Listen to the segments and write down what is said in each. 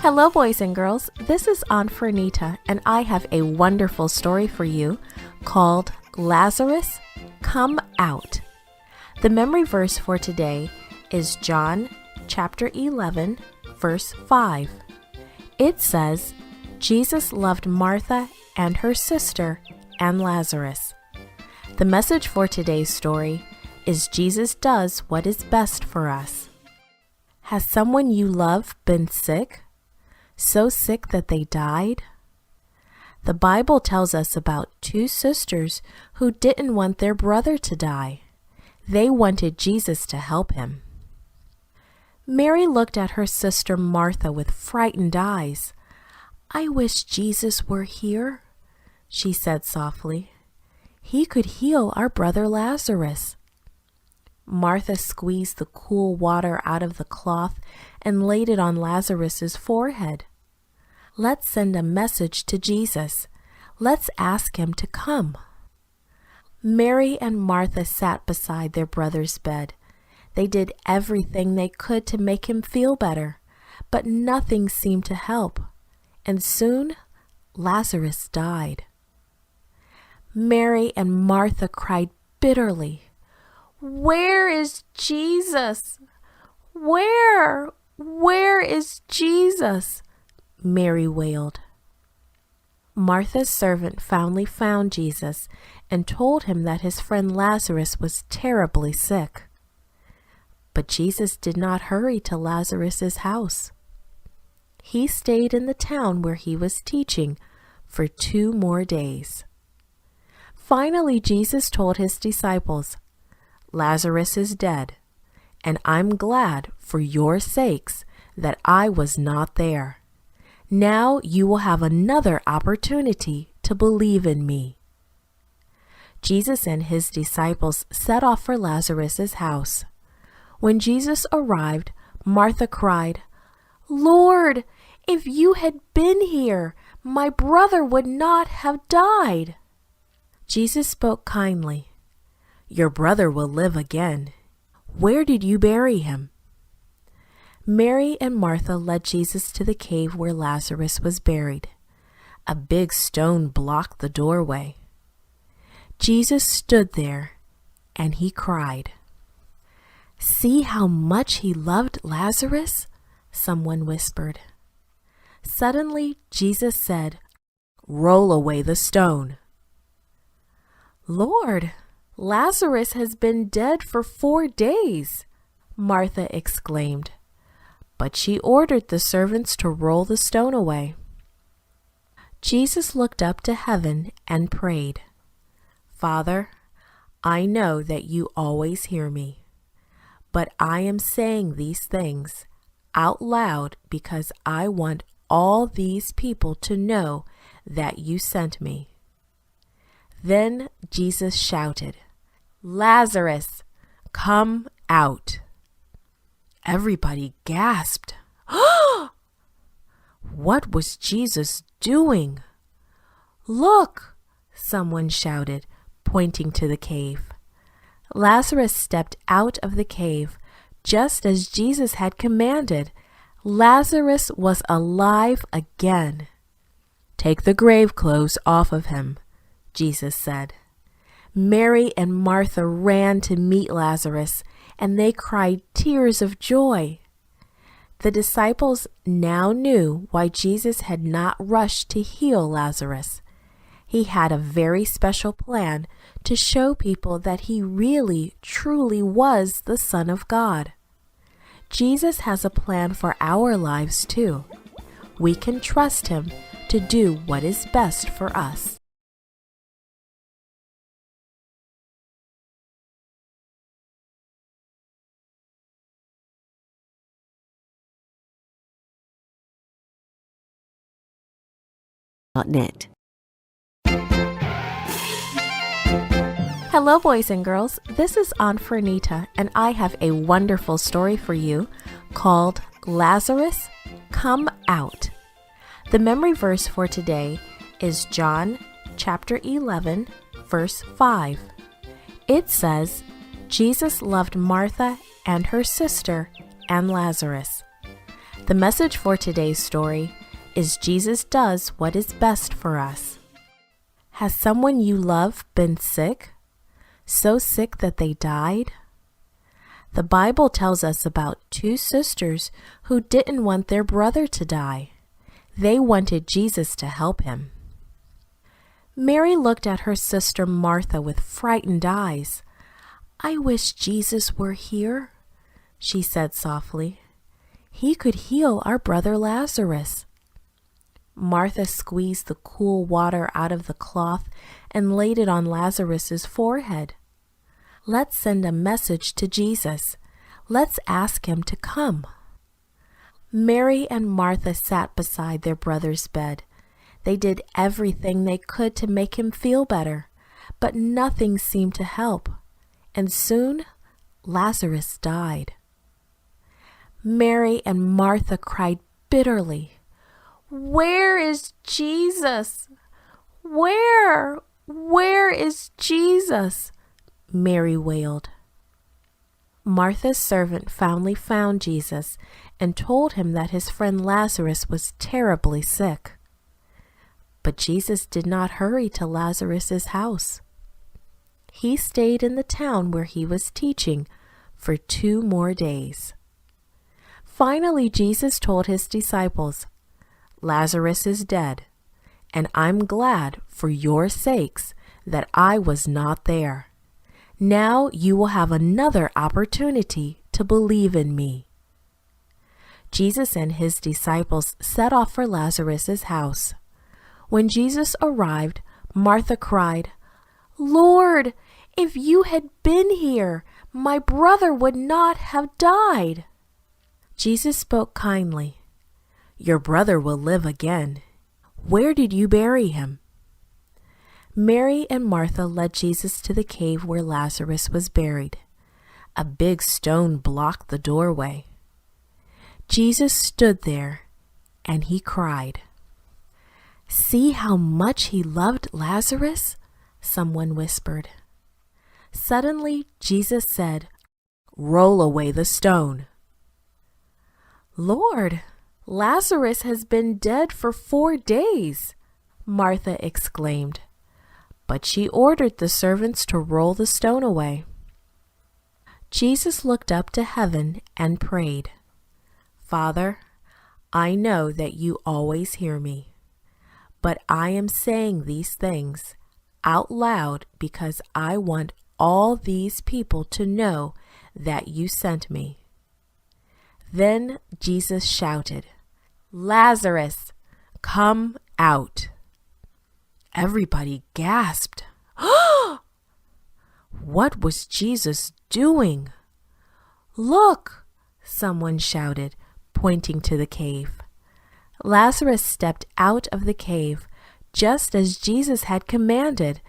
Hello, boys and girls. This is Aunt Fernita, and I have a wonderful story for you called Lazarus, Come Out. The memory verse for today is John chapter 11, verse 5. It says, Jesus loved Martha and her sister and Lazarus. The message for today's story is Jesus does what is best for us. Has someone you love been sick? So sick that they died? The Bible tells us about two sisters who didn't want their brother to die. They wanted Jesus to help him. Mary looked at her sister Martha with frightened eyes. "I wish Jesus were here," she said softly. "He could heal our brother Lazarus." Martha squeezed the cool water out of the cloth and laid it on Lazarus's forehead. "Let's send a message to Jesus. Let's ask him to come." Mary and Martha sat beside their brother's bed. They did everything they could to make him feel better, but nothing seemed to help. And soon, Lazarus died. Mary and Martha cried bitterly. "Where is Jesus? Where is Jesus?" Mary wailed. Martha's servant finally found Jesus and told him that his friend Lazarus was terribly sick. But Jesus did not hurry to Lazarus's house. He stayed in the town where he was teaching for 2 more days. Finally, Jesus told his disciples, "Lazarus is dead, and I'm glad for your sakes that I was not there. Now you will have another opportunity to believe in me." Jesus and his disciples set off for Lazarus's house. When Jesus arrived, Martha cried, "Lord, if you had been here, my brother would not have died." Jesus spoke kindly. "Your brother will live again. Where did you bury him?" Mary and Martha led Jesus to the cave where Lazarus was buried. A big stone blocked the doorway. Jesus stood there and he cried. "See how much he loved Lazarus?" someone whispered. Suddenly, Jesus said, "Roll away the stone." "Lord, Lazarus has been dead for 4 days," Martha exclaimed. But she ordered the servants to roll the stone away. Jesus looked up to heaven and prayed, "Father, I know that you always hear me, but I am saying these things out loud because I want all these people to know that you sent me." Then Jesus shouted, "Lazarus, come out." Everybody gasped. What was Jesus doing? "Look," someone shouted, pointing to the cave. Lazarus stepped out of the cave just as Jesus had commanded. Lazarus was alive again. "Take the grave clothes off of him," Jesus said. Mary and Martha ran to meet Lazarus, and they cried tears of joy. The disciples now knew why Jesus had not rushed to heal Lazarus. He had a very special plan to show people that he really, truly was the Son of God. Jesus has a plan for our lives too. We can trust him to do what is best for us. .net. Hello, boys and girls. This is Aunt Fernita, and I have a wonderful story for you called Lazarus, Come Out. The memory verse for today is John chapter 11, verse 5. It says, Jesus loved Martha and her sister and Lazarus. The message for today's story is Jesus does what is best for us. Has someone you love been sick? So sick that they died? The Bible tells us about two sisters who didn't want their brother to die. They wanted Jesus to help him. Mary looked at her sister Martha with frightened eyes. "I wish Jesus were here," she said softly. "He could heal our brother Lazarus." Martha squeezed the cool water out of the cloth and laid it on Lazarus's forehead. "Let's send a message to Jesus. Let's ask him to come." Mary and Martha sat beside their brother's bed. They did everything they could to make him feel better, but nothing seemed to help. And soon, Lazarus died. Mary and Martha cried bitterly. "Where is Jesus? Where is Jesus?" Mary wailed. Martha's servant finally found Jesus and told him that his friend Lazarus was terribly sick. But Jesus did not hurry to Lazarus's house. He stayed in the town where he was teaching for 2 more days. Finally, Jesus told his disciples, "Lazarus is dead, and I'm glad for your sakes that I was not there. Now you will have another opportunity to believe in me." Jesus and his disciples set off for Lazarus's house. When Jesus arrived, Martha cried, "Lord, if you had been here, my brother would not have died." Jesus spoke kindly. "Your brother will live again. Where did you bury him?" Mary and Martha led Jesus to the cave where Lazarus was buried. A big stone blocked the doorway. Jesus stood there and he cried. "See how much he loved Lazarus?" someone whispered. Suddenly, Jesus said, "Roll away the stone." "Lord, Lazarus has been dead for 4 days," Martha exclaimed. But she ordered the servants to roll the stone away. Jesus looked up to heaven and prayed, "Father, I know that you always hear me, but I am saying these things out loud because I want all these people to know that you sent me." Then Jesus shouted, "Lazarus, come out." Everybody gasped. What was Jesus doing? "Look," someone shouted, pointing to the cave. Lazarus stepped out of the cave just as Jesus had commanded.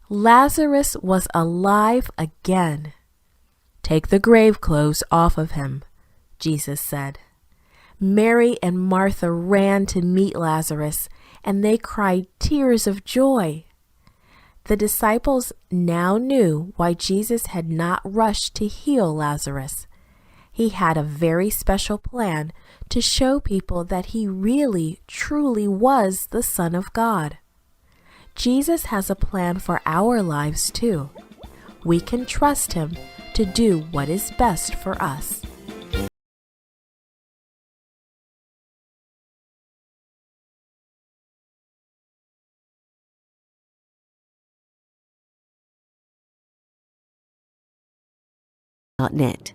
Lazarus was alive again. "Take the grave clothes off of him," Jesus said. Mary and Martha ran to meet Lazarus, and they cried tears of joy. The disciples now knew why Jesus had not rushed to heal Lazarus. He had a very special plan to show people that he really, truly was the Son of God. Jesus has a plan for our lives too. We can trust him to do what is best for us. net.